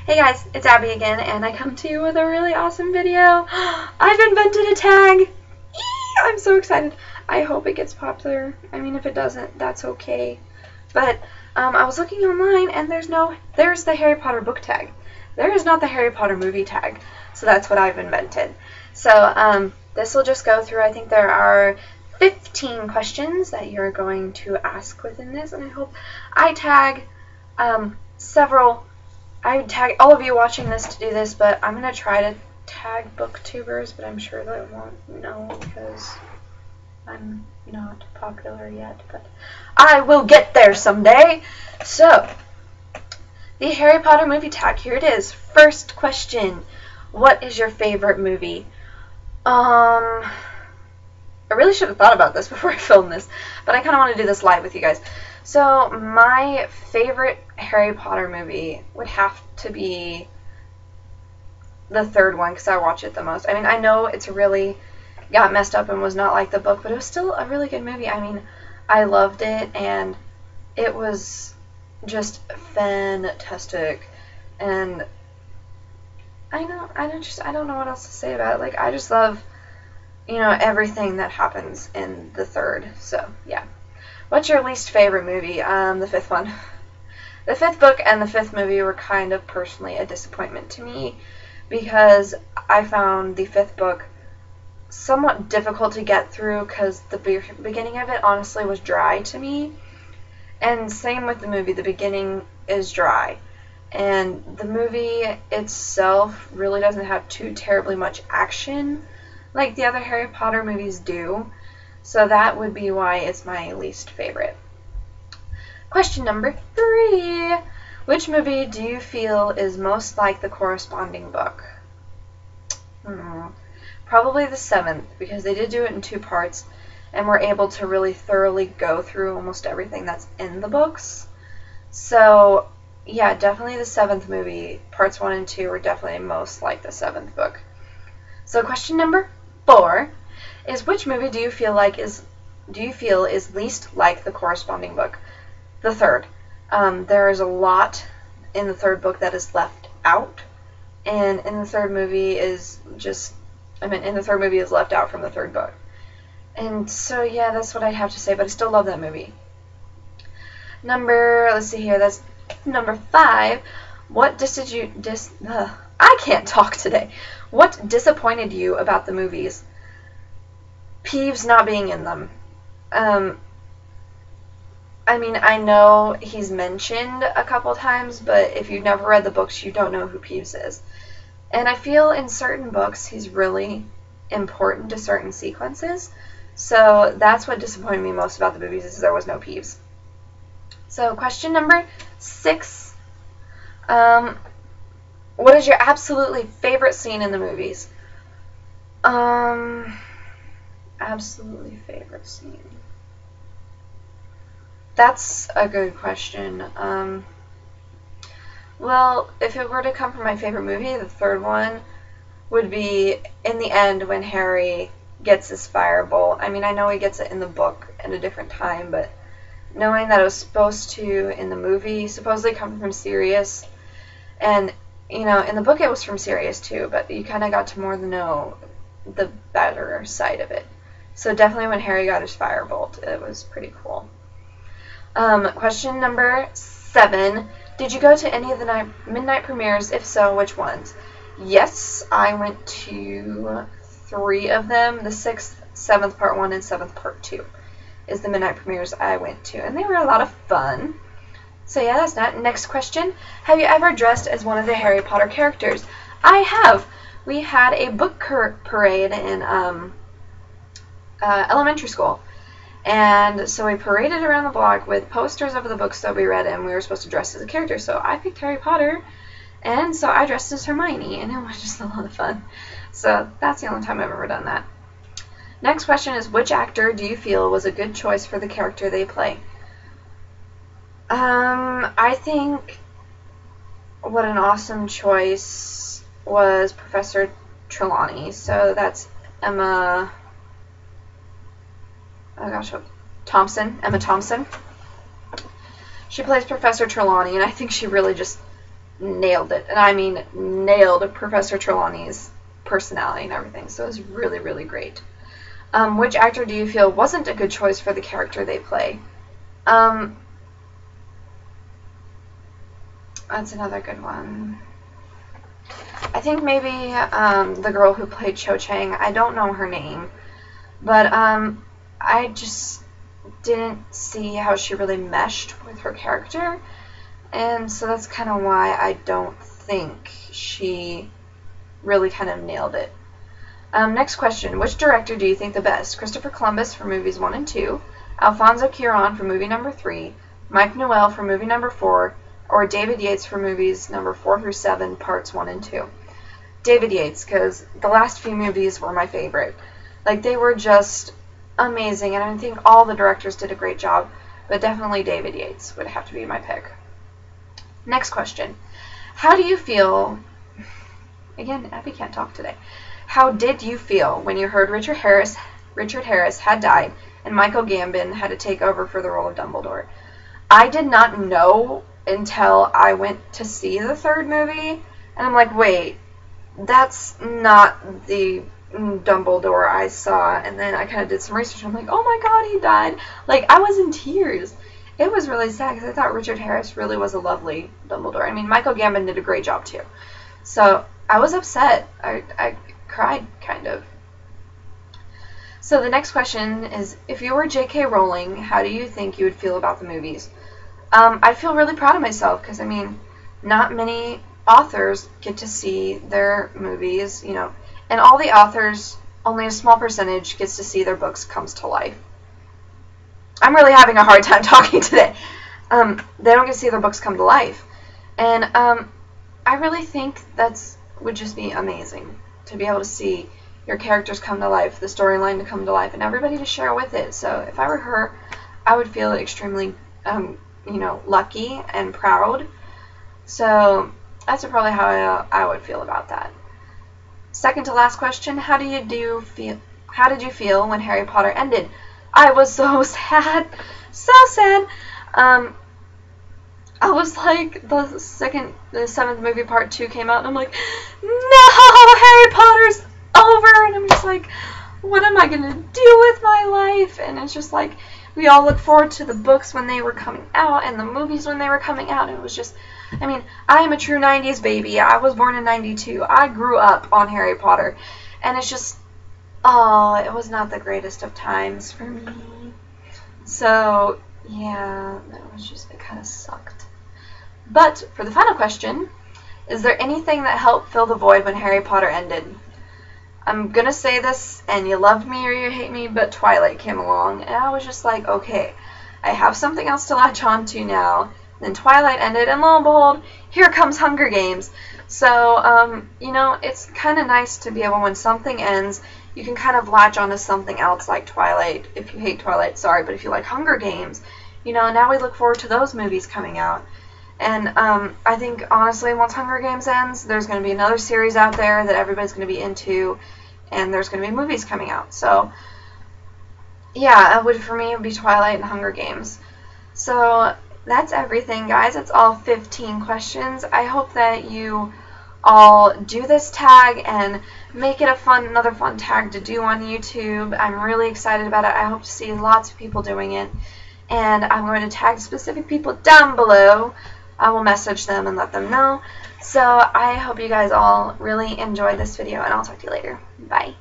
Hey guys, it's Abby again, and I come to you with a really awesome video. I've invented a tag! Eee, I'm so excited. I hope it gets popular. I mean, if it doesn't, that's okay. But I was looking online, and there's the Harry Potter book tag. There is not the Harry Potter movie tag, so that's what I've invented. So this will just go through, I think there are 15 questions that you're going to ask within this, and I hope I tag I would tag all of you watching this to do this, but I'm going to try to tag booktubers, but I'm sure they won't know because I'm not popular yet, but I will get there someday. So, the Harry Potter movie tag, here it is. First question, what is your favorite movie? I really should have thought about this before I filmed this, but I kind of want to do this live with you guys. So, my favorite Harry Potter movie would have to be the third one, because I watch it the most. I mean, I know it's really got messed up and was not like the book, but it was still a really good movie. I mean, I loved it, and it was just fantastic. And I don't know what else to say about it. Like, I just love, everything that happens in the third. So, yeah. What's your least favorite movie? The fifth one. The fifth book and the fifth movie were kind of personally a disappointment to me because I found the fifth book somewhat difficult to get through because the beginning of it honestly was dry to me. And same with the movie. The beginning is dry. And the movie itself really doesn't have too terribly much action like the other Harry Potter movies do. So that would be why it's my least favorite. Question number 3. Which movie do you feel is most like the corresponding book? Probably the 7th, because they did do it in 2 parts, and were able to really thoroughly go through almost everything that's in the books. So, yeah, definitely the 7th movie. Parts 1 and 2 were definitely most like the 7th book. So question number 4 is which movie do you feel is least like the corresponding book? The third. There is a lot in the third book that is left out, and in the third movie is left out from the third book. And so yeah, that's what I'd have to say, but I still love that movie. Let's see here, that's number 5. I can't talk today. What disappointed you about the movies? Peeves not being in them. I mean, I know he's mentioned a couple times, but if you've never read the books, you don't know who Peeves is. And I feel in certain books, he's really important to certain sequences. So that's what disappointed me most about the movies, is there was no Peeves. So question number 6. What is your absolutely favorite scene in the movies? Absolutely favorite scene. That's a good question. Well, if it were to come from my favorite movie, the third one would be in the end when Harry gets his firebolt. I mean, I know he gets it in the book at a different time, but knowing that it was supposed to, in the movie, supposedly come from Sirius, and, in the book it was from Sirius too, but you kind of got to more know the better side of it. So definitely when Harry got his firebolt, it was pretty cool. Question number 7. Did you go to any of the midnight premieres? If so, which ones? Yes, I went to 3 of them. The 6th, 7th part 1, and 7th part 2 is the midnight premieres I went to, and they were a lot of fun. So yeah, that's that. Next question. Have you ever dressed as one of the Harry Potter characters? I have. We had a book parade in elementary school. And so we paraded around the block with posters of the books that we read, and we were supposed to dress as a character. So I picked Harry Potter, and so I dressed as Hermione, and it was just a lot of fun. So that's the only time I've ever done that. Next question is, which actor do you feel was a good choice for the character they play? I think what an awesome choice was Professor Trelawney. So that's Emma Thompson. She plays Professor Trelawney, and I think she really just nailed it. And I mean nailed Professor Trelawney's personality and everything. So it was really, really great. Which actor do you feel wasn't a good choice for the character they play? That's another good one. I think maybe the girl who played Cho Chang. I don't know her name, but I just didn't see how she really meshed with her character, and so that's kind of why I don't think she really kind of nailed it. Next question. Which director do you think the best? Christopher Columbus for movies 1 and 2, Alfonso Cuaron for movie number 3, Mike Newell for movie number 4, or David Yates for movies number 4 through 7, parts 1 and 2. David Yates, because the last few movies were my favorite. Like, they were just amazing, and I think all the directors did a great job, but definitely David Yates would have to be my pick. Next question. How do you feel... Again, Abby can't talk today. How did you feel when you heard Richard Harris had died and Michael Gambon had to take over for the role of Dumbledore? I did not know until I went to see the third movie, and I'm like, wait, that's not the Dumbledore I saw. And then I kind of did some research, and I'm like, oh my god, he died. Like, I was in tears. It was really sad, because I thought Richard Harris really was a lovely Dumbledore. I mean, Michael Gambon did a great job, too. So, I was upset. I cried, kind of. So, the next question is, if you were J.K. Rowling, how do you think you would feel about the movies? I feel really proud of myself, because, I mean, not many authors get to see their movies, you know, and all the authors, only a small percentage gets to see their books comes to life. I'm really having a hard time talking today. They don't get to see their books come to life. And I really think would just be amazing to be able to see your characters come to life, the storyline to come to life, and everybody to share with it. So if I were her, I would feel extremely lucky and proud. So that's probably how I would feel about that. Second to last question, how did you feel when Harry Potter ended? I was so sad. So sad. I was like, the 7th movie part 2 came out, and I'm like, no, Harry Potter's over. And I'm just like, what am I going to do with my life? And it's just like, we all look forward to the books when they were coming out and the movies when they were coming out. And it was just, I mean, I am a true 90s baby. I was born in 92. I grew up on Harry Potter. And it's just, oh, it was not the greatest of times for me. So, yeah, it kind of sucked. But, for the final question, is there anything that helped fill the void when Harry Potter ended? I'm gonna say this, and you loved me or you hate me, but Twilight came along, and I was just like, okay, I have something else to latch on to now. Then Twilight ended, and lo and behold, here comes Hunger Games. So, it's kind of nice to be able, when something ends, you can kind of latch onto something else like Twilight. If you hate Twilight, sorry, but if you like Hunger Games, now we look forward to those movies coming out. And I think, honestly, once Hunger Games ends, there's going to be another series out there that everybody's going to be into, and there's going to be movies coming out. So, yeah, for me, it would be Twilight and Hunger Games. So, that's everything, guys. That's all 15 questions. I hope that you all do this tag and make it another fun tag to do on YouTube. I'm really excited about it. I hope to see lots of people doing it. And I'm going to tag specific people down below. I will message them and let them know. So I hope you guys all really enjoyed this video, and I'll talk to you later. Bye.